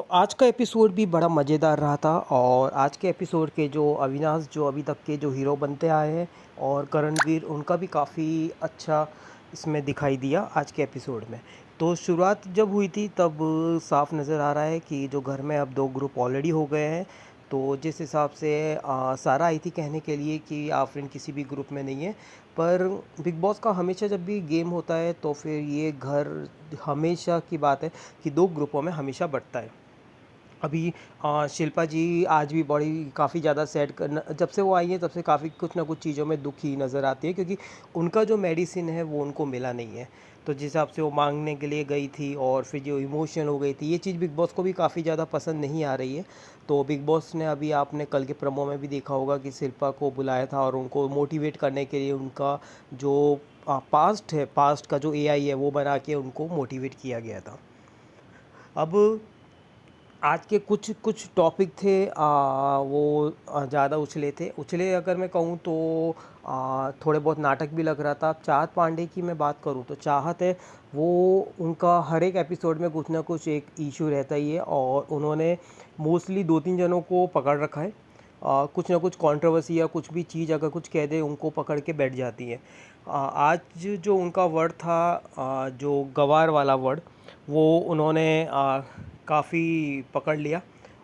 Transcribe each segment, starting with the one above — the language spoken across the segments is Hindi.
तो आज का एपिसोड भी बड़ा मज़ेदार रहा था और आज के एपिसोड के जो अविनाश जो अभी तक के जो हीरो बनते आए हैं और करणवीर उनका भी काफ़ी अच्छा इसमें दिखाई दिया आज के एपिसोड में। तो शुरुआत जब हुई थी तब साफ नज़र आ रहा है कि जो घर में अब दो ग्रुप ऑलरेडी हो गए हैं। तो जिस हिसाब से सारा आई थी कहने के लिए कि आफरीन किसी भी ग्रुप में नहीं है, पर बिग बॉस का हमेशा जब भी गेम होता है तो फिर ये घर हमेशा की बात है कि दो ग्रुपों में हमेशा बँटता है। अभी शिल्पा जी आज भी बड़ी काफ़ी ज़्यादा सैड करना, जब से वो आई हैं तब से काफ़ी कुछ ना कुछ चीज़ों में दुखी नज़र आती है क्योंकि उनका जो मेडिसिन है वो उनको मिला नहीं है। तो जिस हिसाब से वो मांगने के लिए गई थी और फिर जो इमोशनल हो गई थी, ये चीज़ बिग बॉस को भी काफ़ी ज़्यादा पसंद नहीं आ रही है। तो बिग बॉस ने अभी आपने कल के प्रोमो में भी देखा होगा कि शिल्पा को बुलाया था और उनको मोटिवेट करने के लिए उनका जो पास्ट है, पास्ट का जो एआई है वो बना के उनको मोटिवेट किया गया था। अब आज के कुछ कुछ टॉपिक थे, वो ज़्यादा उछले अगर मैं कहूँ तो थोड़े बहुत नाटक भी लग रहा था। चाहत पांडे की मैं बात करूँ तो चाहत है, वो उनका हर एक एपिसोड में कुछ ना कुछ एक इशू रहता ही है और उन्होंने मोस्टली दो तीन जनों को पकड़ रखा है। कुछ ना कुछ कंट्रोवर्सी या कुछ भी चीज़ अगर कुछ कह दे उनको पकड़ के बैठ जाती है। आज जो उनका वर्ड था, जो गवार वाला वर्ड, वो उन्होंने काफ़ी पकड़ लिया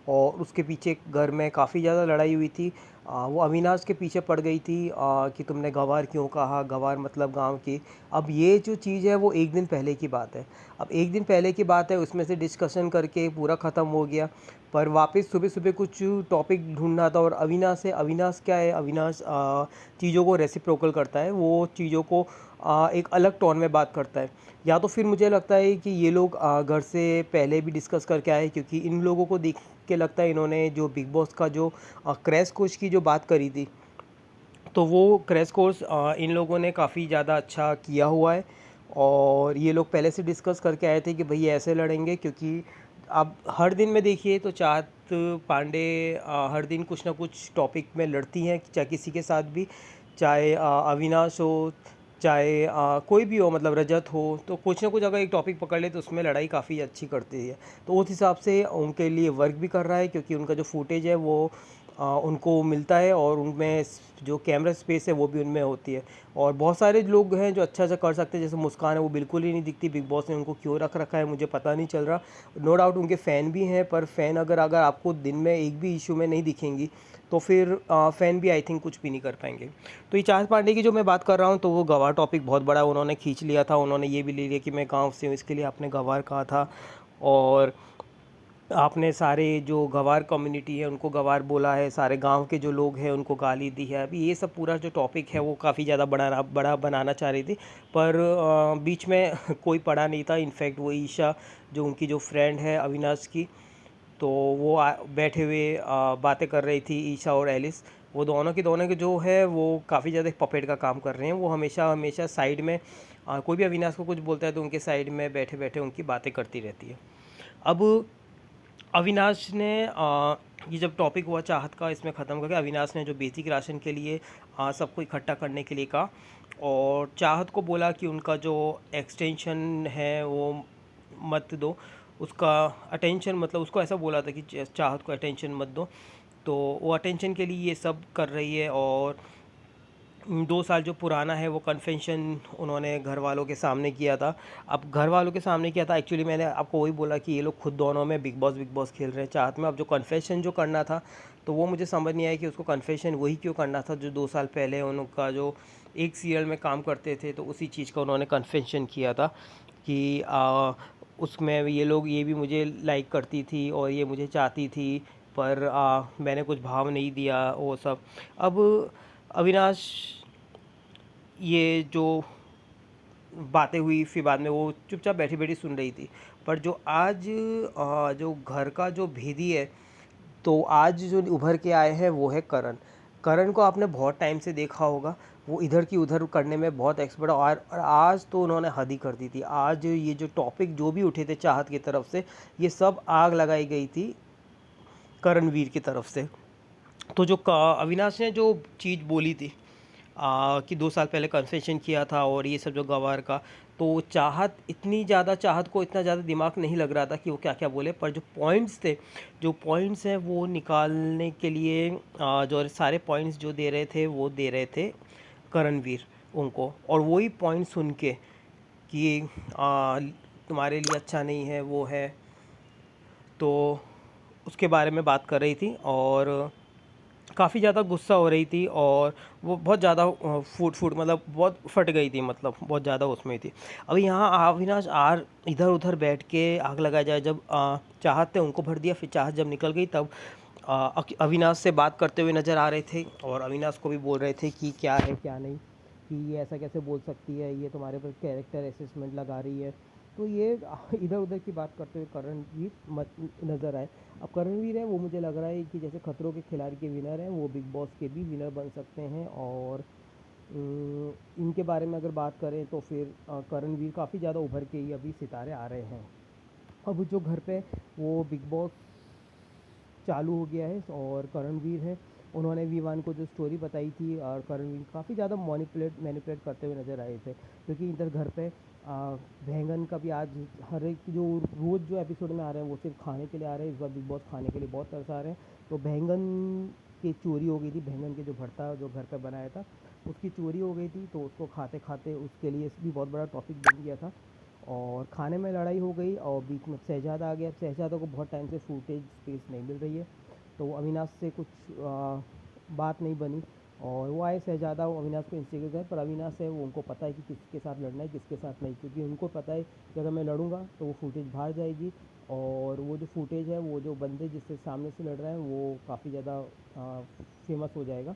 और उसके पीछे घर में काफ़ी ज़्यादा लड़ाई हुई थी। वो अविनाश के पीछे पड़ गई थी कि तुमने गँवार क्यों कहा, गँवार मतलब गाँव की। अब ये जो चीज़ है वो एक दिन पहले की बात है। अब एक दिन पहले की बात है, उसमें से डिस्कशन करके पूरा ख़त्म हो गया। पर वापस सुबह-सुबह कुछ टॉपिक ढूँढना था और अविनाश है, अविनाश क्या है, अविनाश चीज़ों को रेसिप्रोकल करता है, वो चीज़ों को एक अलग टोन में बात करता है। या तो फिर मुझे लगता है कि ये लोग घर से पहले भी डिस्कस करके आए, क्योंकि इन लोगों को देख के लगता है इन्होंने जो बिग बॉस का जो क्रैश कोर्स की जो बात करी थी, तो वो क्रैश कोर्स इन लोगों ने काफ़ी ज़्यादा अच्छा किया हुआ है। और ये लोग पहले से डिस्कस करके आए थे कि भई ऐसे लड़ेंगे, क्योंकि अब हर दिन में देखिए तो चाहत पांडे हर दिन कुछ ना कुछ टॉपिक में लड़ती हैं, चाहे किसी के साथ भी, चाहे अविनाश हो, चाहे कोई भी हो, मतलब रजत हो, तो कुछ ना कुछ अगर एक टॉपिक पकड़ ले तो उसमें लड़ाई काफ़ी अच्छी करती है। तो उस हिसाब से उनके लिए वर्क भी कर रहा है, क्योंकि उनका जो फुटेज है वो उनको मिलता है और उनमें जो कैमरा स्पेस है वो भी उनमें होती है। और बहुत सारे लोग हैं जो अच्छा कर सकते हैं, जैसे मुस्कान है, वो बिल्कुल ही नहीं दिखती। बिग बॉस ने उनको क्यों रख रखा है मुझे पता नहीं चल रहा। नो डाउट उनके फ़ैन भी हैं, पर फ़ैन अगर अगर आपको दिन में एक भी इशू में नहीं दिखेंगी तो फिर फ़ैन भी आई थिंक कुछ भी नहीं कर पाएंगे। तो ये चाहत पांडे की जो मैं बात कर रहा हूँ, तो वो गँवार टॉपिक बहुत बड़ा उन्होंने खींच लिया था। उन्होंने ये भी ले लिया कि मैं गाँव से हूँ, इसके लिए आपने गँवार कहा था। और आपने सारे जो गँवार कम्युनिटी है उनको गँवार बोला है, सारे गांव के जो लोग हैं उनको गाली दी है। अभी ये सब पूरा जो टॉपिक है वो काफ़ी ज़्यादा बड़ा बनाना चाह रही थी, पर बीच में कोई पड़ा नहीं था। इनफैक्ट वो ईशा, जो उनकी जो फ्रेंड है अविनाश की, तो वो बैठे हुए बातें कर रही थी, ईशा और एलिस। वो दोनों के जो है वो काफ़ी ज़्यादा एक पपेट का काम कर रहे हैं। वो हमेशा हमेशा साइड में कोई भी अविनाश को कुछ बोलता है तो उनके साइड में बैठे बैठे उनकी बातें करती रहती है। अब अविनाश ने ये जब टॉपिक हुआ चाहत का, इसमें ख़त्म करके अविनाश ने जो बेसिक राशन के लिए सबको इकट्ठा करने के लिए कहा और चाहत को बोला कि उनका जो एक्सटेंशन है वो मत दो, उसका अटेंशन, मतलब उसको ऐसा बोला था कि चाहत को अटेंशन मत दो। तो वो अटेंशन के लिए ये सब कर रही है। और 2 साल जो पुराना है वो कन्फेशन उन्होंने घर वालों के सामने किया था। अब घर वालों के सामने किया था, एक्चुअली मैंने आपको वही बोला कि ये लोग खुद दोनों में बिग बॉस खेल रहे हैं चाहत में। अब जो कन्फेशन जो करना था, तो वो मुझे समझ नहीं आया कि उसको कन्फेशन वही क्यों करना था जो 2 साल पहले उनका जो एक सीरियल में काम करते थे, तो उसी चीज़ का उन्होंने कन्फेशन किया था कि उसमें ये लोग, ये भी मुझे लाइक करती थी और ये मुझे चाहती थी, पर मैंने कुछ भाव नहीं दिया वो सब। अब अविनाश, ये जो बातें हुई फिर बाद में वो चुपचाप बैठी-बैठी सुन रही थी। पर जो आज जो घर का जो भेदी है, तो आज जो उभर के आए हैं वो है करण। करण को आपने बहुत टाइम से देखा होगा, वो इधर की उधर करने में बहुत एक्सपर्ट है और आज तो उन्होंने हद ही कर दी थी। आज ये जो टॉपिक जो भी उठे थे चाहत की तरफ से, ये सब आग लगाई गई थी करणवीर की तरफ से। तो जो अविनाश ने जो चीज़ बोली थी कि 2 साल पहले कन्फेशन किया था और ये सब जो गवार का, तो चाहत इतनी ज़्यादा, चाहत को इतना ज़्यादा दिमाग नहीं लग रहा था कि वो क्या क्या बोले, पर जो पॉइंट्स थे, जो पॉइंट्स हैं वो निकालने के लिए जो सारे पॉइंट्स जो दे रहे थे वो दे रहे थे करणवीर उनको, और वही पॉइंट सुन के कि तुम्हारे लिए अच्छा नहीं है वो है, तो उसके बारे में बात कर रही थी और काफ़ी ज़्यादा गुस्सा हो रही थी, और वो बहुत ज़्यादा फूट फूट मतलब बहुत फट गई थी, मतलब बहुत ज़्यादा उसमें ही थी। अभी यहाँ अविनाश आर इधर उधर बैठ के आग लगाया जाए, जब चाहत ने उनको भर दिया, फिर चाहत जब निकल गई तब अविनाश से बात करते हुए नज़र आ रहे थे, और अविनाश को भी बोल रहे थे कि क्या है क्या नहीं, कि ये ऐसा कैसे बोल सकती है, ये तुम्हारे पर कैरेक्टर असेसमेंट लगा रही है। तो ये इधर उधर की बात करते हुए करणवीर मत नज़र आए। अब करणवीर है वो, मुझे लग रहा है कि जैसे खतरों के खिलाड़ी के विनर हैं, वो बिग बॉस के भी विनर बन सकते हैं। और इनके बारे में अगर बात करें तो फिर करणवीर काफ़ी ज़्यादा उभर के ही अभी सितारे आ रहे हैं। अब जो घर पे वो बिग बॉस चालू हो गया है, और करणवीर है, उन्होंने वीवान को जो स्टोरी बताई थी, और करणवीर काफ़ी ज़्यादा मैनिपुलेट करते हुए नज़र आए थे, क्योंकि इधर घर पे बैंगन का भी आज हर एक जो रोज़ जो एपिसोड में आ रहे हैं वो सिर्फ खाने के लिए आ रहे हैं। इस बार बिग बॉस खाने के लिए बहुत तरसा रहे हैं, तो बैंगन की चोरी हो गई थी, बैंगन के जो भरता जो घर पे बनाया था उसकी चोरी हो गई थी, तो उसको खाते खाते उसके लिए भी बहुत बड़ा टॉपिक बन गया था, और खाने में लड़ाई हो गई, और बीच में शहजादा आ गया। शहजादा को बहुत टाइम से फुटेज स्पेस नहीं मिल रही है, तो अविनाश से कुछ बात नहीं बनी, और वो आए शहजादा, वो अविनाश को इंस्टिगेट करे, पर अविनाश है वो, उनको पता है कि किसके साथ लड़ना है किसके साथ नहीं, क्योंकि उनको पता है कि अगर मैं लड़ूंगा तो वो फुटेज बाहर जाएगी, और वो जो फुटेज है, वो जो बंदे जिससे सामने से लड़ रहे हैं वो काफ़ी ज़्यादा फेमस हो जाएगा।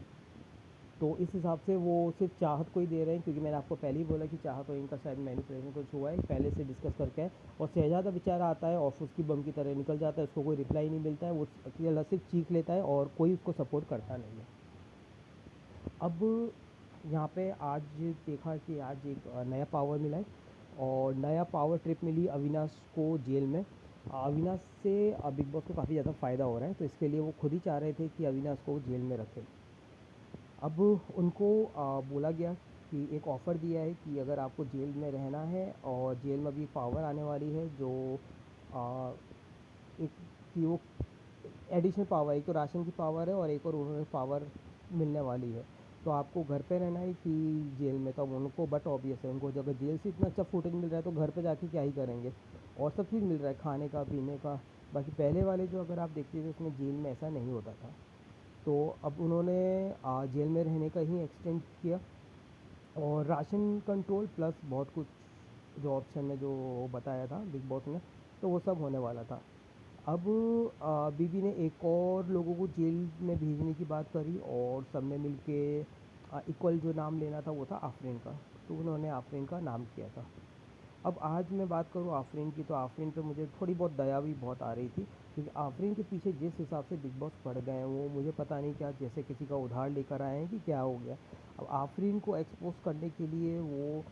तो इस हिसाब से वो सिर्फ चाहत को ही दे रहे हैं, क्योंकि मैंने आपको पहले ही बोला कि चाहत और इनका शायद मैनिपुलेशन कुछ हुआ है, पहले से डिस्कस करके है। और शहजादा बेचारा आता है और उसकी बम की तरह निकल जाता है, उसको कोई रिप्लाई नहीं मिलता है, वो अकेला सिर्फ चीख लेता है और कोई उसको सपोर्ट करता नहीं है। अब यहाँ पे आज देखा कि आज एक नया पावर मिला है, और नया पावर ट्रिप मिली अविनाश को जेल में। अविनाश से बिग बॉस को काफ़ी ज़्यादा फ़ायदा हो रहा है, तो इसके लिए वो खुद ही चाह रहे थे कि अविनाश को जेल में रखें। अब उनको बोला गया कि एक ऑफ़र दिया है कि अगर आपको जेल में रहना है, और जेल में अभी पावर आने वाली है जो आ, एक कि वो एडिशनल पावर, एक तो राशन की पावर है और एक और उन्होंने पावर मिलने वाली है, तो आपको घर पे रहना है कि जेल में। तो उनको बट ऑब्वियस है, उनको जब जेल से इतना अच्छा फुटेज मिल रहा है तो घर पे जाके क्या ही करेंगे, और सब चीज़ मिल रहा है खाने का पीने का। बाकी पहले वाले जो अगर आप देखते थे उसमें जेल में ऐसा नहीं होता था, तो अब उन्होंने जेल में रहने का ही एक्सटेंड किया, और राशन कंट्रोल प्लस बहुत कुछ जो ऑप्शन में जो बताया था बिग बॉस ने, तो वो सब होने वाला था। अब बीबी ने एक और लोगों को जेल में भेजने की बात करी, और सब ने मिल के इक्वल जो नाम लेना था वो था आफरीन का, तो उन्होंने आफरीन का नाम किया था। अब आज मैं बात करूँ आफरीन की, तो आफरीन पे मुझे थोड़ी बहुत दया भी बहुत आ रही थी, क्योंकि आफरीन के पीछे जिस हिसाब से बिग बॉस पड़ गए हैं, वो मुझे पता नहीं क्या जैसे किसी का उधार लेकर आए हैं कि क्या हो गया। अब आफरीन को एक्सपोज करने के लिए वो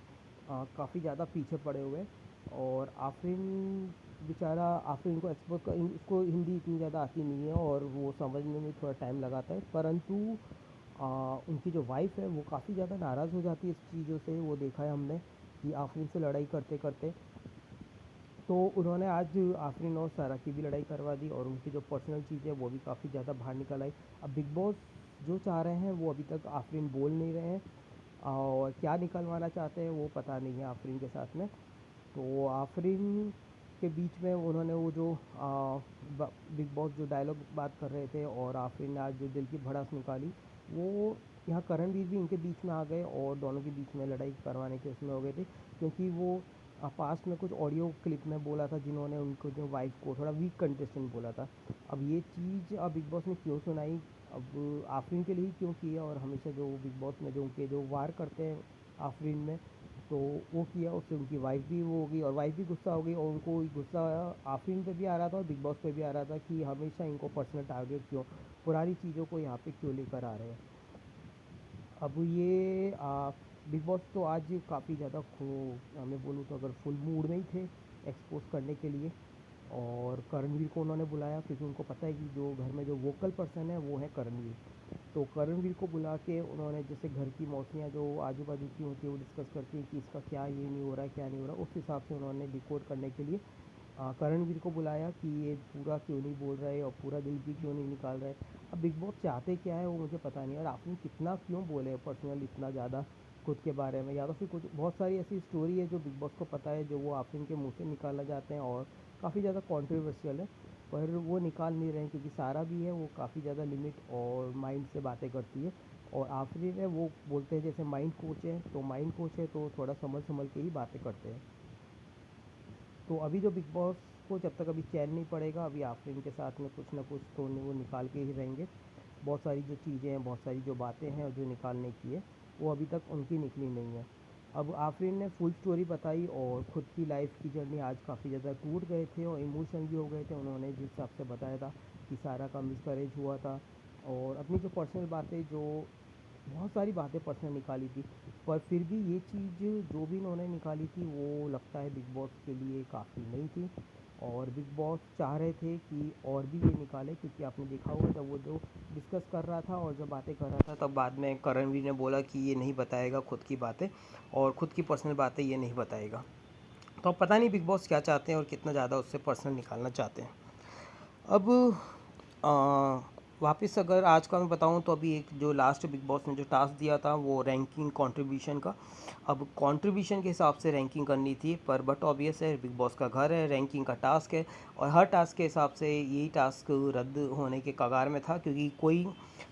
काफ़ी ज़्यादा पीछे पड़े हुए हैं, और आफरीन बेचारा, आफरीन को एक्सपोज कर, उसको हिंदी इतनी ज़्यादा आती नहीं है और वो समझने में थोड़ा टाइम लगाता है, परंतु उनकी जो वाइफ है वो काफ़ी ज़्यादा नाराज़ हो जाती है इस चीज़ों से। वो देखा है हमने कि आफरीन से लड़ाई करते करते, तो उन्होंने आज आफरीन और सारा की भी लड़ाई करवा दी, और उनकी जो पर्सनल चीज़ है वो भी काफ़ी ज़्यादा बाहर निकल आई। अब बिग बॉस जो चाह रहे हैं वो अभी तक आफरीन बोल नहीं रहे हैं, और क्या निकलवाना चाहते हैं वो पता नहीं है आफरीन के साथ में। तो आफरीन के बीच में उन्होंने वो जो बिग बॉस जो डायलॉग बात कर रहे थे, और आफरीन ने आज जो दिल की भड़ास निकाली, वो यहाँ करणवीर भी इनके बीच में आ गए, और दोनों के बीच में लड़ाई करवाने के उसमें हो गए थे, क्योंकि वो पास्ट में कुछ ऑडियो क्लिप में बोला था जिन्होंने उनको जो वाइफ को थोड़ा वीक कंटेस्टेंट बोला था। अब ये चीज़ अब बिग बॉस ने क्यों सुनाई, अब आफरीन के लिए ही क्यों किया, और हमेशा जो बिग बॉस में जो उनके जो वार करते हैं आफरीन में, तो वो किया, उससे उनकी वाइफ भी वो हो गई, और वाइफ भी गुस्सा हो गई, और उनको गुस्सा आफरीन पे भी आ रहा था और बिग बॉस पे भी आ रहा था कि हमेशा इनको पर्सनल टारगेट क्यों, पुरानी चीज़ों को यहाँ पे क्यों लेकर आ रहे हैं। अब ये बिग बॉस तो आज काफ़ी ज़्यादा मैं बोलूँ तो अगर फुल मूड में ही थे एक्सपोज करने के लिए, और करणवीर को उन्होंने बुलाया क्योंकि उनको पता है कि जो घर में जो वोकल पर्सन है वो है करणवीर। तो करणवीर को बुला के उन्होंने जैसे घर की मौसियाँ जो आजू बाजू की होती है वो डिस्कस करती है कि इसका क्या ये नहीं हो रहा है, क्या नहीं हो रहा, उस हिसाब से उन्होंने डिकोड करने के लिए करणवीर को बुलाया कि ये पूरा क्यों नहीं बोल रहा है और पूरा दिल भी क्यों नहीं निकाल रहा है। अब बिग बॉस चाहते क्या है वो मुझे पता नहीं, और आपने कितना क्यों बोले पर्सनल इतना ज़्यादा खुद के बारे में, या तो फिर कुछ बहुत सारी ऐसी स्टोरी है जो बिग बॉस को पता है जो वो आफरीन के मुंह से निकालना चाहते हैं और काफ़ी ज़्यादा कंट्रोवर्शियल है, पर वो निकाल नहीं रहे हैं क्योंकि सारा भी है वो काफ़ी ज़्यादा लिमिट और माइंड से बातें करती है। और आफरीन है वो बोलते हैं जैसे माइंड कोच है, तो माइंड कोच है तो थोड़ा संभल संभल के ही बातें करते हैं। तो अभी जो बिग बॉस को जब तक अभी चैन नहीं पड़ेगा, अभी आफरीन के साथ में कुछ ना कुछ तो वो निकाल के ही रहेंगे। बहुत सारी जो चीज़ें हैं, बहुत सारी जो बातें हैं जो निकालने की है वो अभी तक उनकी निकली नहीं है। अब आफरीन ने फुल स्टोरी बताई और ख़ुद की लाइफ की जर्नी, आज काफ़ी ज़्यादा टूट गए थे और इमोशनल भी हो गए थे। उन्होंने जिस हिसाब से बताया था कि सारा का मिसकैरेज हुआ था और अपनी जो पर्सनल बातें, जो बहुत सारी बातें पर्सनल निकाली थी, पर फिर भी ये चीज़ जो भी इन्होंने निकाली थी वो लगता है बिग बॉस के लिए काफ़ी नहीं थी। और बिग बॉस चाह रहे थे कि और भी ये निकाले, क्योंकि आपने देखा होगा जब वो जो डिस्कस कर रहा था और जब बातें कर रहा था तब बाद में करणवीर ने बोला कि ये नहीं बताएगा खुद की बातें और ख़ुद की पर्सनल बातें ये नहीं बताएगा। तो अब पता नहीं बिग बॉस क्या चाहते हैं और कितना ज़्यादा उससे पर्सनल निकालना चाहते हैं। अब वापस अगर आज का मैं बताऊं तो अभी एक जो लास्ट बिग बॉस ने जो टास्क दिया था वो रैंकिंग कंट्रीब्यूशन का। अब कंट्रीब्यूशन के हिसाब से रैंकिंग करनी थी, पर बट ऑब्वियस है बिग बॉस का घर है, रैंकिंग का टास्क है और हर टास्क के हिसाब से यही टास्क रद्द होने के कगार में था, क्योंकि कोई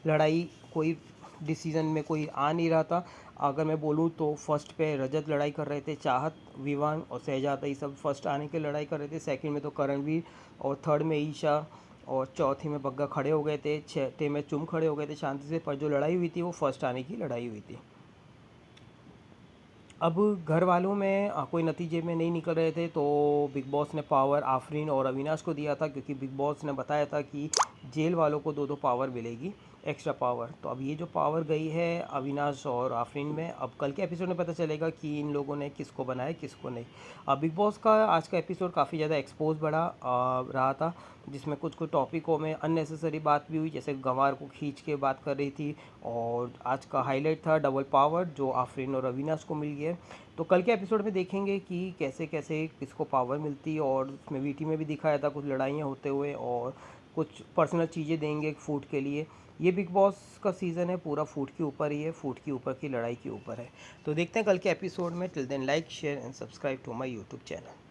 लड़ाई, कोई डिसीज़न में कोई आ नहीं रहा था। अगर मैं बोलूँ तो फर्स्ट पे रजत लड़ाई कर रहे थे, चाहत, विवान और शहजादा, ये सब फर्स्ट आने के लड़ाई कर रहे थे। सेकंड में तो करणवीर और थर्ड में ईशा और चौथी में बग्गा खड़े हो गए थे, छठे में चुम खड़े हो गए थे शांति से, पर जो लड़ाई हुई थी वो फर्स्ट आने की लड़ाई हुई थी। अब घर वालों में कोई नतीजे में नहीं निकल रहे थे, तो बिग बॉस ने पावर आफरीन और अविनाश को दिया था, क्योंकि बिग बॉस ने बताया था कि जेल वालों को 2-2 पावर मिलेगी, एक्स्ट्रा पावर। तो अब ये जो पावर गई है अविनाश और आफरीन में, अब कल के एपिसोड में पता चलेगा कि इन लोगों ने किसको बनाया किसको नहीं। अब बिग बॉस का आज का एपिसोड काफ़ी ज़्यादा एक्सपोज बड़ा रहा था, जिसमें कुछ कुछ टॉपिकों में अननेसेसरी बात भी हुई, जैसे गंवार को खींच के बात कर रही थी। और आज का हाईलाइट था डबल पावर जो आफरीन और अविनाश को मिल गया है। तो कल के एपिसोड में देखेंगे कि कैसे कैसे किसको पावर मिलती है, और उसमें वीटी में भी दिखाया था कुछ लड़ाइयाँ होते हुए और कुछ पर्सनल चीज़ें देंगे फूड के लिए। ये बिग बॉस का सीज़न है पूरा फूड के ऊपर ही है, फूड के ऊपर की लड़ाई के ऊपर है। तो देखते हैं कल के एपिसोड में। Till then like share and subscribe to my YouTube channel.